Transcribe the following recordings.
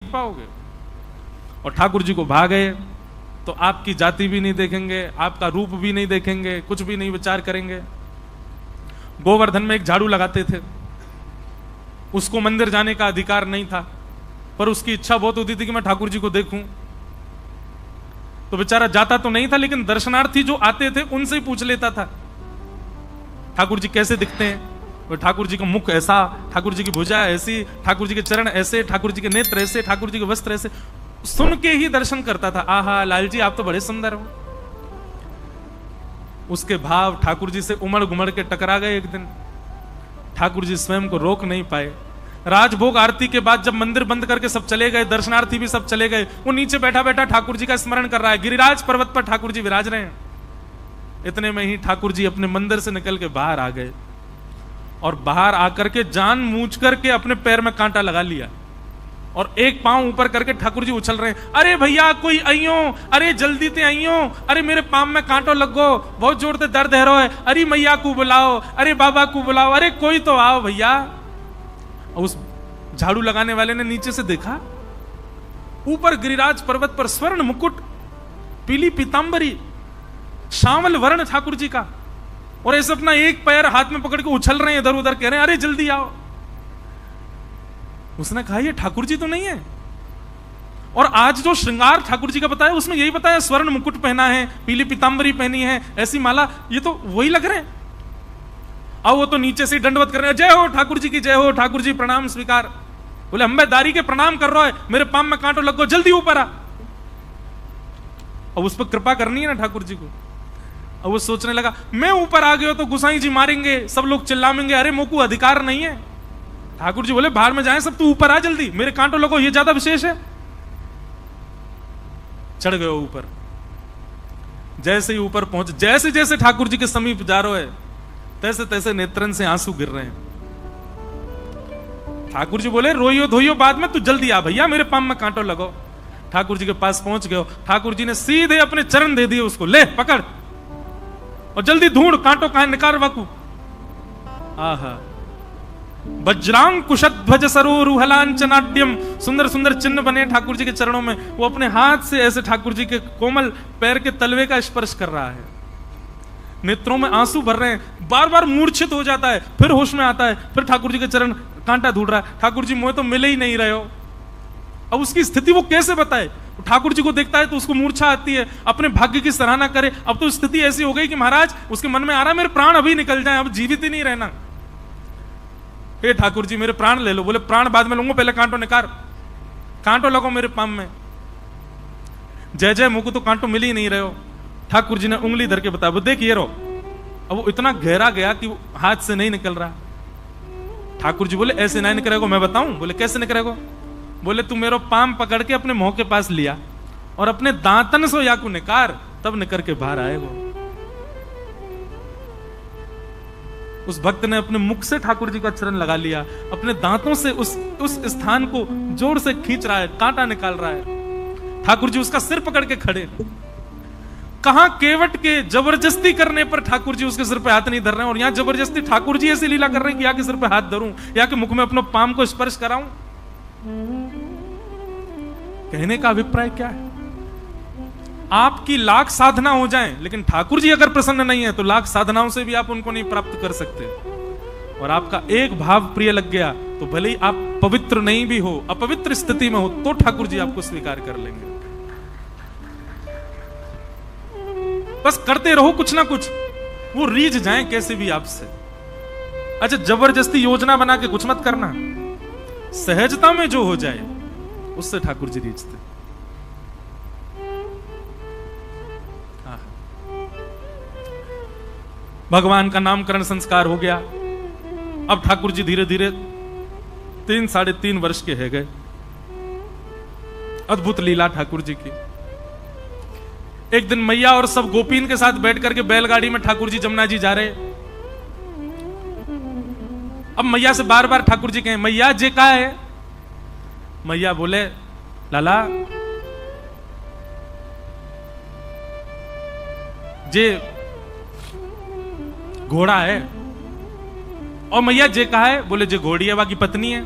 पाओगे। और ठाकुर जी को भागे तो आपकी जाति भी नहीं देखेंगे, आपका रूप भी नहीं देखेंगे, कुछ भी नहीं विचार करेंगे। गोवर्धन में एक झाड़ू लगाते थे, उसको मंदिर जाने का अधिकार नहीं था, पर उसकी इच्छा बहुत होती थी कि मैं ठाकुर जी को देखूं। तो बेचारा जाता तो नहीं था, लेकिन दर्शनार्थी जो आते थे उनसे ही पूछ लेता था ठाकुर जी कैसे दिखते हैं। वो ठाकुर जी का मुख ऐसा, ठाकुर जी की भुजा ऐसी, ठाकुर जी के चरण ऐसे, ठाकुर जी के नेत्र ऐसे, ठाकुर जी के वस्त्र ऐसे। सुन के ही दर्शन करता था, आहा लाल जी आप तो बड़े सुंदर हो। उसके भाव ठाकुर जी से उमड़ घुमड़ के टकरा गए। एक दिन ठाकुर जी स्वयं को रोक नहीं पाए। राजभोग आरती के बाद जब मंदिर बंद करके सब चले गए, दर्शनार्थी भी सब चले गए, वो नीचे बैठा बैठा ठाकुर जी का स्मरण कर रहा है। गिरिराज पर्वत पर ठाकुर जी विराज रहे हैं। इतने में ही ठाकुर जी अपने मंदिर से निकल के बाहर आ गए और बाहर आकर के जान मूझ करके अपने पैर में कांटा लगा लिया और एक पांव ऊपर करके ठाकुर जी उछल रहे हैं, अरे भैया कोई आइयो, अरे जल्दी ते आइयो, अरे मेरे पांव में कांटो लगो, बहुत जोर से दर्द है रो है, अरे मैया को बुलाओ, अरे बाबा को बुलाओ, अरे कोई तो आओ भैया। उस झाड़ू लगाने वाले ने नीचे से देखा, ऊपर गिरिराज पर्वत पर स्वर्ण मुकुट, पीली पीतांबरी, श्यामल वर्ण ठाकुर जी का, और ऐसे अपना एक पैर हाथ में पकड़ के उछल रहे हैं इधर उधर, कह रहे हैं अरे जल्दी आओ। उसने कहा ये ठाकुर जी तो नहीं है। और आज जो श्रृंगार ठाकुर जी का बताया उसमें यही बताया, स्वर्ण मुकुट पहना है, पीली पीतांबरी पहनी है, ऐसी माला, ये तो वही लग रहे हैं। अब वो तो नीचे से दंडवत कर रहे हैं, जय हो ठाकुर जी की जय हो, ठाकुर जी प्रणाम स्वीकार। बोले अंबेदारी के प्रणाम कर रहा है, मेरे पांव में कांटो लगो, जल्दी ऊपर आ। अब उस पर कृपा करनी है ना ठाकुर जी को। अब वो सोचने लगा मैं ऊपर आ गया तो गुसाई जी मारेंगे, सब लोग चिल्लाएंगे, अरे मोकू अधिकार नहीं है। ठाकुर जी बोले बाहर में जाएं सब, तू ऊपर आ जल्दी, मेरे कांटो लगो, ये ज्यादा विशेष है। चढ़ गए ऊपर। जैसे ही ऊपर पहुंच, जैसे जैसे ठाकुर जी के समीप जा रहे है तैसे तैसे नेत्रन से आंसू गिर रहे हैं। ठाकुर जी बोले रोइयो धोइयो बाद में, तू जल्दी आ भैया, मेरे पांव में कांटो लगो। ठाकुर जी के पास पहुंच गए, ठाकुर जी ने सीधे अपने चरण दे दिए उसको, ले पकड़ और जल्दी ढूंढ, कांटो कहां निकाल वाकू। आहा वज्रांग कुशध्वज सरोरुहलांचनाट्यम, सुंदर सुंदर चिन्ह बने ठाकुर जी के चरणों में। वो अपने हाथ से ऐसे ठाकुर जी के कोमल पैर के तलवे का स्पर्श कर रहा है। नेत्रों में आंसू भर रहे हैं, बार बार मूर्छित हो जाता है, फिर होश में आता है, फिर ठाकुर जी के चरण कांटा ढूंढ रहा है। ठाकुर जी मुझे तो मिले ही नहीं रहे हो। अब उसकी स्थिति वो कैसे बताए? ठाकुर जी को देखता है तो उसको मूर्छा आती है, अपने भाग्य की सराहना करे। अब तो स्थिति ऐसी हो गई कि महाराज उसके मन में आ रहा है मेरे प्राण अभी निकल जाए, अब जीवित ही नहीं रहना। हे ठाकुर जी मेरे प्राण ले लो। बोले प्राण बाद में लूंगा, पहले कांटो निकाल, कांटो लगो मेरे पांव में। जय जय मुझको तो कांटो मिल ही नहीं रहे हो। ठाकुर जी ने उंगली धर के बताया, वो देख ये रो। अब वो इतना गहरा गया कि वो हाथ से नहीं निकल रहा। ठाकुर जी बोले ऐसे नहीं निकलेगा, मैं बताऊं? बोले कैसे निकलेगा? बोले तू मेरा पाम पकड़ के अपने मुंह के पास लिया और अपने दांतन से याकू निकार, तब निकर के बाहर आएगा। उस भक्त ने अपने मुख से ठाकुर जी का चरण लगा लिया, अपने दांतों से उस स्थान को जोर से खींच रहा है, कांटा निकाल रहा है। ठाकुर जी उसका सिर पकड़ के खड़े। कहां केवट के जबरदस्ती करने पर ठाकुर जी उसके सिर पे हाथ नहीं धर रहे हैं, और यहां जबरदस्ती ठाकुर जी ऐसी लीला कर रहे हैं कि या के सिर पे हाथ धरूं, या के मुख में अपने पाम को स्पर्श कराऊं। कहने का अभिप्राय क्या है? आपकी लाख साधना हो जाएं, लेकिन ठाकुर जी अगर प्रसन्न नहीं है तो लाख साधनाओं से भी आप उनको नहीं प्राप्त कर सकते। और आपका एक भाव प्रिय लग गया तो भले ही आप पवित्र नहीं भी हो, अपवित्र स्थिति में हो, तो ठाकुर जी आपको स्वीकार कर लेंगे। बस करते रहो कुछ ना कुछ, वो रीझ जाए कैसे भी आपसे। अच्छा जबरदस्ती योजना बना के कुछ मत करना, सहजता में जो हो जाए उससे ठाकुर जी रीझते। भगवान का नामकरण संस्कार हो गया। अब ठाकुर जी धीरे धीरे 3-3.5 वर्ष के है गए। अद्भुत लीला ठाकुर जी की। एक दिन मैया और सब गोपीन के साथ बैठ करके बैलगाड़ी में ठाकुर जी जमुना जी जा रहे। अब मैया से बार बार ठाकुर जी कहें मैया जे का है? मैया बोले लाला जे घोड़ा है। और मैया जे कहा है? बोले जे घोड़ी है बाकी पत्नी है।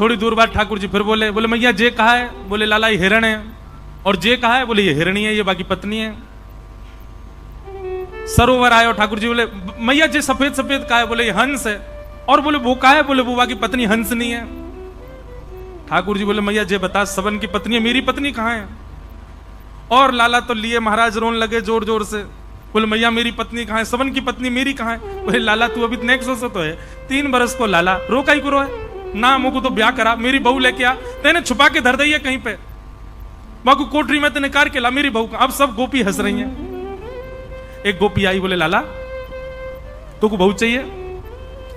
थोड़ी दूर बाद ठाकुर जी फिर बोले मैया जे कहा है? बोले लाला ये हिरण है। और जे कहा है? बोले ये हिरणी है, ये बाकी पत्नी है। सरोवर आयो, ठाकुर जी बोले मैया जे सफेद सफेद कहा है? बोले ये हंस है। और बोले वो कहा है? बोले वो बाकी पत्नी हंस नहीं है। ठाकुर जी बोले मैया जे बता सबन की पत्नी है, मेरी पत्नी कहाँ है? और लाला तो लिए महाराज रोन लगे जोर जोर से। बोले मैया मेरी पत्नी कहाँ है? सबन की पत्नी मेरी कहाँ है? बोले लाला तू अभी नेक्स्ट सो तो है 3 बरस को लाला रोका ही करो है ना, मुझको तो ब्याह करा, मेरी बहू लेके आ, तेने छुपा के धर दी है कहीं पे, बाकू कोठरी में तेने कार के ला मेरी बहू का। अब सब गोपी हंस रही हैं। एक गोपी आई, बोले लाला तो को बहू चाहिए?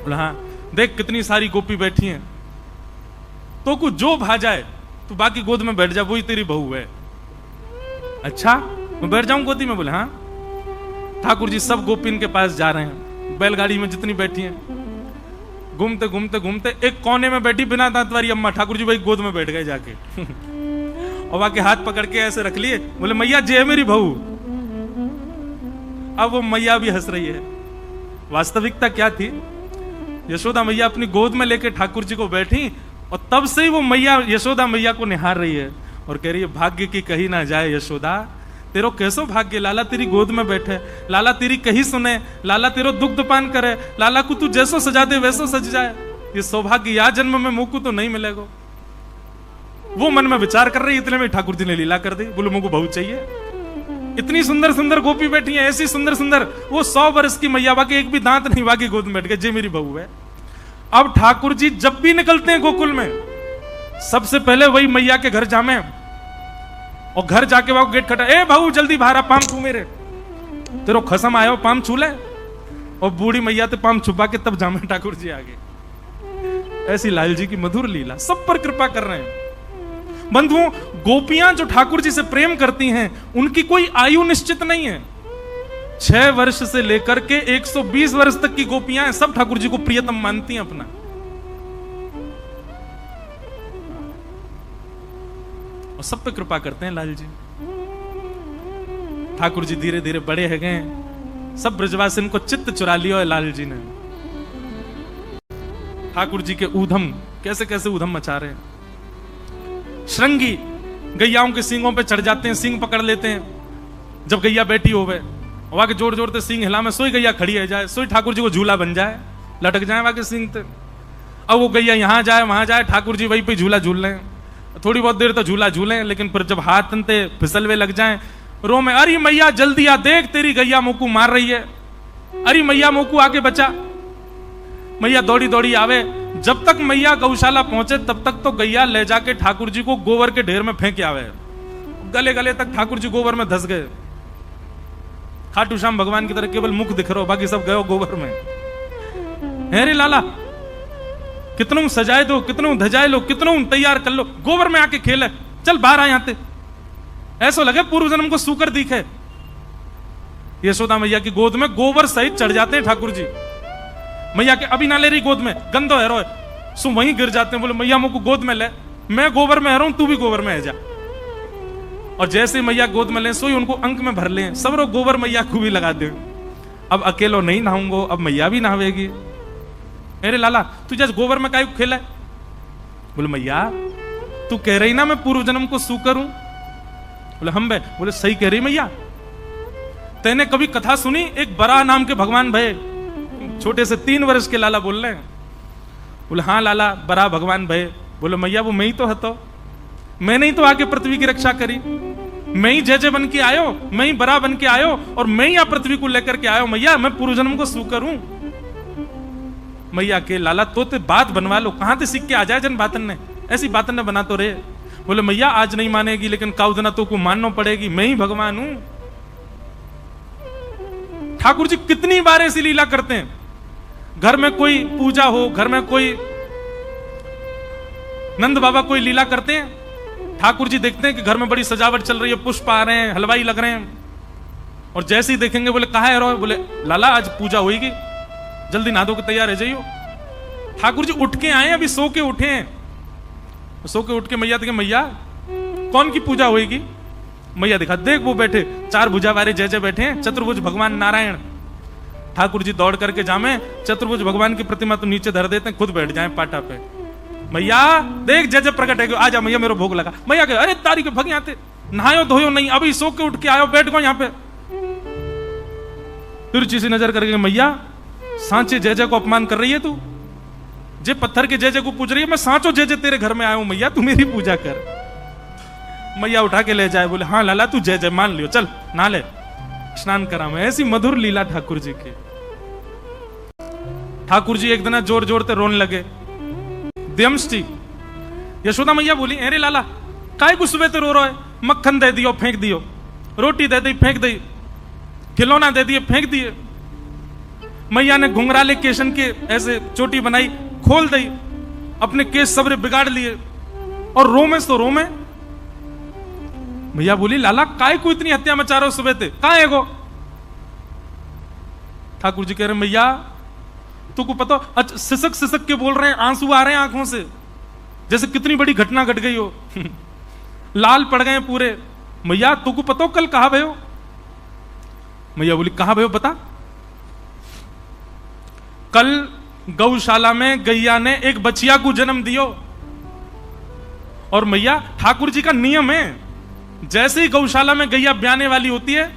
बोले हाँ। देख कितनी सारी गोपी बैठी हैं, तो को जो भा जाए तो बाकी गोद में बैठ जा, वही तेरी बहू है। अच्छा मैं बैठ जाऊं गोदी में? बोले हाँ। ठाकुर जी सब गोपी इनके पास जा रहे हैं, बैलगाड़ी में जितनी बैठी हैं, घूमते घूमते घूमते एक कोने में बैठी बिना दांत वाली अम्मा, ठाकुर जी भाई गोद में बैठ गए जाके और बाकी हाथ पकड़ के ऐसे रख लिए। बोले मैया जे है मेरी बहू। अब वो मैया भी हंस रही है। वास्तविकता क्या थी? यशोदा मैया अपनी गोद में लेके ठाकुर जी को बैठी और तब से ही वो मैया यशोदा मैया को निहार रही है और कह रही है भाग्य की कही ना जाए यशोदा, तेरो कैसो भाग्य, लाला तेरी गोद में बैठे, लाला तेरी कही सुने, लाला तेरो दुग्ध पान करे, लाला को तू जैसो सजा दे वैसो सज जाए। ये सौभाग्य या जन्म में मुझको तो नहीं मिलेगा। वो मन में विचार कर रही, इतने में ठाकुर जी ने लीला कर दी। बोलो मुझको बहू चाहिए। इतनी सुंदर सुंदर गोपी बैठी है, ऐसी सुंदर सुंदर, वो 100 वर्ष की मैया, बाकी एक भी दांत नहीं, बाकी गोद में बैठ गए, जे मेरी बहू है। अब ठाकुर जी जब भी निकलते हैं गोकुल में, सबसे पहले वही मैया के घर जामे और घर जाके वहां गेट खटा, ए बहू जल्दी बाहर आ, पाम छू मेरे, तेरो खसम आयो पाम छू ले। और बूढ़ी मैया तो पाम छुपा के तब जामे ठाकुर जी आगे। ऐसी लाल जी की मधुर लीला, सब पर कृपा कर रहे हैं। बंधुओं, गोपियां जो ठाकुर जी से प्रेम करती हैं, उनकी कोई आयु निश्चित नहीं है। 6 वर्ष से लेकर के 120 वर्ष तक की गोपियां सब ठाकुर जी को प्रियतम मानती हैं अपना। और सब पे कृपा करते हैं लाल जी। ठाकुर जी धीरे धीरे बड़े है गए, सब ब्रजवासिन को चित्त चुरा लिया है लाल जी ने। ठाकुर जी के ऊधम कैसे कैसे ऊधम मचा रहे हैं। श्रृंगी गैयाओं के सींगों पे चढ़ जाते हैं, सींग पकड़ लेते हैं। जब गैया बैठी होवे वहां के जोर जोर से सींग हिला में, सोई गैया खड़ी है जाए, सोई ठाकुर जी को झूला बन जाए, लटक जाए वहां के सींग ते। अब वो गैया यहां जाए वहां जाए, ठाकुर जी वहीं पे झूला झूल रहे हैं। थोड़ी बहुत देर तो झूला झूले, लेकिन फिर जब हाथ तनते फिसलवे लग जाएं, रो में, अरे मैया जल्दी आ, देख तेरी गैया मोकू मार रही है, अरे मैया मोकू आके बचा। मैया दौड़ी दौड़ी आवे। जब तक मैया गौशाला पहुंचे तब तक तो गैया ले जाके ठाकुर जी को गोबर के ढेर में फेंक आवे। गले गले तक ठाकुर जी गोबर में धस गए। खाटू श्याम भगवान की तरह केवल मुख दिख रहा हो, बाकी सब गए गोबर में। है रे लाला, कितनों सजाए दो, कितनों धजाए लो, कितनों तैयार कर लो, गोबर में आके खेले, चल बाहर आ यहाँ। ऐसा लगे पूर्व जन्म को सूकर दिखे। यशोदा मैया की गोद में गोबर सहित चढ़ जाते हैं ठाकुर जी। मैया के अभी ना ले रही गोद में, गंदो है रोए, सो वहीं गिर जाते हैं। बोले मैया मुझको गोद में ले, मैं गोबर में रहा हूं, तू भी गोबर में है जा। और जैसे मैया गोद में ले, सोई उनको अंक में भर ले, सब लोग गोबर मैया को भी लगा दे। अब अकेलो नहीं नहाऊंगो, अब मैया भी नहावेगी। अरे लाला तू जैसे गोबर में काहे खेला? बोले मैया तू कह रही ना मैं पूर्व जन्म को सूकर हूं। बोले हम बे। बोले सही कह रही मैया। तेने कभी कथा सुनी, एक बराह नाम के भगवान भय, छोटे से 3 वर्ष के लाला बोल रहे हैं। बोले हाँ लाला, बराह भगवान भय। बोले मैया वो मैं ही तो हतो, मैंने ही तो आके पृथ्वी की रक्षा करी, मैं ही जय जय बन के आयो, मैं ही बराह बन के आयो और मैं ही पृथ्वी को लेकर के आयो। मैया मैं पूर्व जन्म को सूकर हूं। मैया के लाला तो बात बनवा लो, कहां से सीख के आ जाए जन बातन ने, ऐसी बातन ने बना तो रे। बोले मैया आज नहीं मानेगी, लेकिन काउदना तो को मानना पड़ेगी, मैं ही भगवान हूं। ठाकुर जी कितनी बार ऐसी लीला करते हैं। घर में कोई पूजा हो, घर में कोई नंद बाबा कोई लीला करते हैं, ठाकुर जी देखते हैं कि घर में बड़ी सजावट चल रही है, पुष्प आ रहे हैं, हलवाई लग रहे हैं, और जैसे ही देखेंगे बोले कहां है रो? बोले लाला आज पूजा होगी, जल्दी नहा धो के तैयार है जाइयो। ठाकुर जी उठ के आए, अभी सो के उठे हैं। सो के उठ के मैया देखे, मैया कौन की पूजा होगी? मैया दिखा, देख वो बैठे 4 भुजा वाले जय जय बैठे हैं, चतुर्भुज भगवान नारायण। ठाकुर जी दौड़ करके जामे, चतुर्भुज भगवान की प्रतिमा तो नीचे धर देते हैं, खुद बैठ जाए पाटा पे। मैया देख जय जय प्रकट है, आजा मैया मेरे भोग लगा। मैया कहे अरे तारी के भग यहाँ थे, नहायो धोयो नहीं, अभी सो के उठ के आयो, बैठ गो यहाँ पे। तिरछी सी नजर करके, मैया सांचे जय जय को अपमान कर रही है तू, जे पत्थर के जय जय को पूज रही है, मैं सांचो जय जय तेरे घर में आया हूं मैया, तू मेरी पूजा कर। मैया उठा के ले जाए, बोले हाँ लाला तू जय जय मान लियो, चल नहा ले, स्नान करा मैं। ऐसी मधुर लीला ठाकुर जी की। ठाकुर जी एक दिन जोर जोर से रोने लगे। देमष्टि यशोदा मैया बोली अरे लाला काय को सुबह रो रहा है, मक्खन दे दियो फेंक दियो, रोटी दे दी फेंक दी, खिलौना दे दिए फेंक दिए। मैया ने घुंघराले केशन के ऐसे चोटी बनाई, खोल दी, अपने केस सबरे बिगाड़ लिए और रोमे तो रोमे। मैया बोली लाला काय को इतनी हत्या मचा रहे हो सुबह थे, कहां है गो? ठाकुर जी कह रहे मैया तुमको पता, अच्छा सिसक सिसक के बोल रहे हैं, आंसू आ रहे हैं आंखों से, जैसे कितनी बड़ी घटना घट गई हो। लाल पड़ गए पूरे। मैया तुमको पता कल कहा भयो? मैया बोली कहा भयो बता? कल गौशाला में गैया ने एक बचिया को जन्म दियो। और मैया ठाकुर जी का नियम है, जैसे ही गौशाला में गैया ब्याने वाली होती है,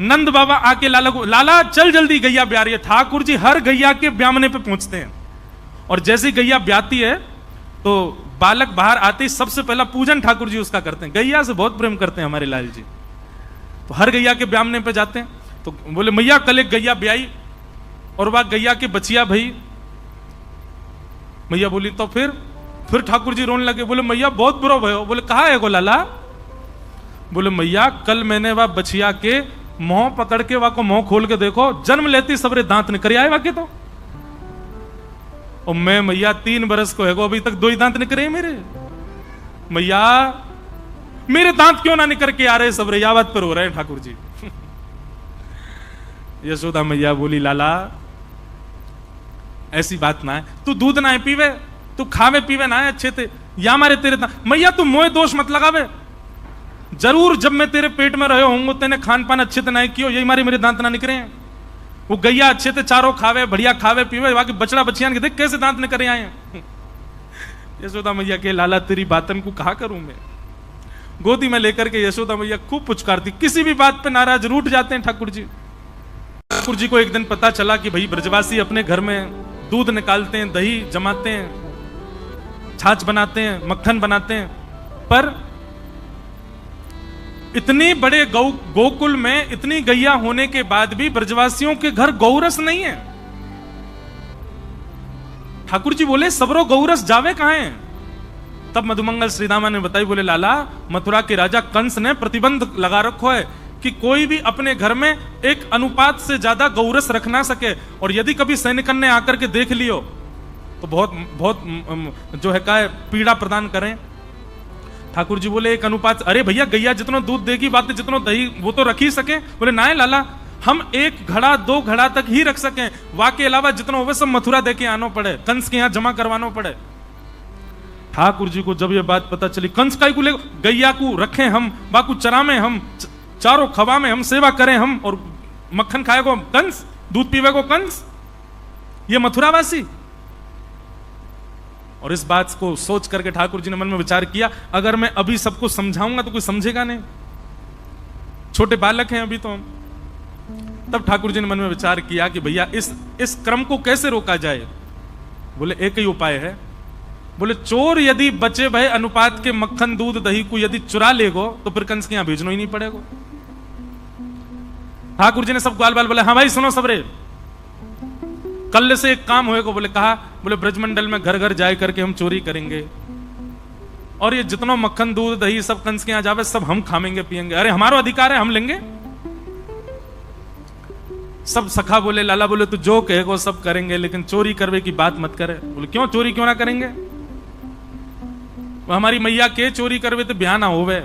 नंद बाबा आके लाला को, लाला चल जल्दी गैया ब्या रही है। ठाकुर जी हर गैया के ब्यामने पे पहुंचते हैं और जैसे ही गैया ब्याती है तो बालक बाहर आते ही सबसे पहला पूजन ठाकुर जी उसका करते हैं। गैया से बहुत प्रेम करते हैं हमारे लाल जी, तो हर गैया के ब्यामने पे जाते हैं। तो बोले मैया कल एक गैया ब्याई और वह गैया के बचिया भई। मैया बोली तो फिर ठाकुर जी रोने लगे, बोले मैया बहुत बुरा भयो। बोले कहा है गो लाला? बोले मैया कल मैंने वह बचिया के मुंह पकड़ के, वह को मुंह खोल के देखो, जन्म लेती सबरे दांत निकल आए वाके तो। और मैं मैया 3 बरस को है गो, अभी तक 2 ही दांत निकले मेरे। मैया मेरे दांत क्यों ना निकल के आ रहे सबरे, यावत पर हो रहे हैं ठाकुर जी। यशोदा मैया बोली लाला ऐसी बात ना है, तू दूध ना है पीवे, तू खावे पीवे ना है अच्छे थे, या मारे तेरे दांत। मैया तू मोए दोष मत लगावे, जरूर जब मैं तेरे पेट में रहे होंगे तेने खान पान अच्छे से नहीं कियो, यही मारे मेरे दांत ना निकले हैं। वो गैया अच्छे से चारों खावे, बढ़िया खावे पीवे, बाकी बछड़ा बछियान के देख कैसे दांत निकल आए हैं। यशोदा मैया के लाला तेरी बातन को कहा करूं मैं। गोदी में लेकर के यशोदा मैया खूब पुचकारती, किसी भी बात पे नाराज, रूठ जाते हैं ठाकुर जी। ठाकुर जी को एक दिन पता चला कि भाई ब्रजवासी अपने घर में दूध निकालते हैं, दही जमाते हैं, छाछ बनाते हैं, मक्खन बनाते हैं, पर इतने बड़े गोकुल में इतनी गैया होने के बाद भी ब्रजवासियों के घर गौरस नहीं है। ठाकुर जी बोले सबरो गौरस जावे कहां है? तब मधुमंगल श्रीदामा ने बताई, बोले लाला मथुरा के राजा कंस ने प्रतिबंध लगा रखो है कि कोई भी अपने घर में एक अनुपात से ज्यादा गौरस रख ना सके, और यदि कभी सैनिकन ने आकर के देख लियो तो बहुत बहुत जो है का पीड़ा प्रदान करें। ठाकुर जी बोले एक अनुपात, अरे भैया गैया जितना दूध देगी बातें जितना दही वो तो रख ही सके। बोले ना लाला हम 1 घड़ा 2 घड़ा तक ही रख सकें, वाके अलावा जितना होवे सब मथुरा देके आना पड़े, कंस के यहां जमा करवाना पड़े। ठाकुर जी को जब ये बात पता चली, कंस का को ले गैया को रखें हम, बाकू चरा में हम, चारों खवा में हम सेवा करें हम, और मक्खन खाएगो कंस, दूध पीवेगो कंस, ये मथुरावासी। और इस बात को सोच करके ठाकुर जी ने मन में विचार किया, अगर मैं अभी सबको समझाऊंगा तो कोई समझेगा नहीं, छोटे बालक हैं अभी तो हम। तब ठाकुर जी ने मन में विचार किया कि भैया इस क्रम को कैसे रोका जाए। बोले एक ही उपाय है, बोले चोर यदि बचे भय अनुपात के मक्खन दूध दही को यदि चुरा लेगो तो फिर कंस के यहां भेजना ही नहीं पड़ेगा। ठाकुर जी ने सब ग्वाल बाल बोले हाँ भाई सुनो सबरे, कल से एक काम होएगा। बोले कहा? बोले ब्रजमंडल में घर घर जाए करके हम चोरी करेंगे, और ये जितना मक्खन दूध दही सब कंस के यहां जावे सब हम खाएंगे पिएंगे। अरे हमारा अधिकार है, हम लेंगे। सब सखा बोले लाला बोले तू जो कहेगा सब करेंगे, लेकिन चोरी करवे की बात मत करे। बोले क्यों, चोरी क्यों ना करेंगे? वो हमारी मैया के चोरी करवे तो ब्याह ना होवे।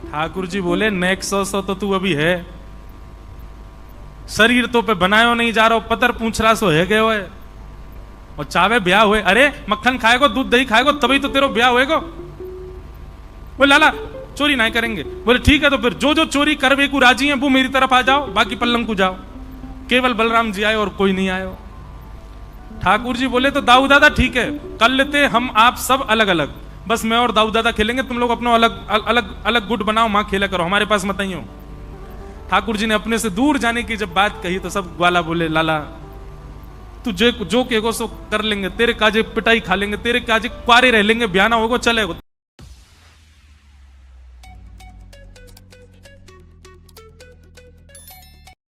ठाकुर जी बोले नेक्स्ट 100 तो तू अभी है, शरीर तो पे बनायो नहीं जा रहा, पतर पूछ रहा सो है गए हुए, और चावे ब्याह हुए। अरे मक्खन खाएगो दूध दही खाएगो तभी तो तेरो ब्याह होएगो। बोले लाला चोरी नहीं करेंगे। बोले ठीक है, तो फिर जो जो चोरी करवे को राजी है वो मेरी तरफ आ जाओ, बाकी पल्लंग को जाओ। केवल बलराम जी आए और कोई नहीं आयो। ठाकुर जी बोले तो दाऊ दादा ठीक है, कर लेते हम आप सब अलग अलग, बस मैं और दाऊ दादा खेलेंगे, तुम लोग अपना अलग अलग अलग गुट बनाओ, मां खेला करो, हमारे पास मत आइयो। ठाकुर जी ने अपने से दूर जाने की जब बात कही तो सब ग्वाला बोले लाला तू जो कहेगो सो कर लेंगे, तेरे काजे पिटाई खा लेंगे, तेरे काजे क्वारे रह लेंगे, ब्याह ना होगो चलेगो।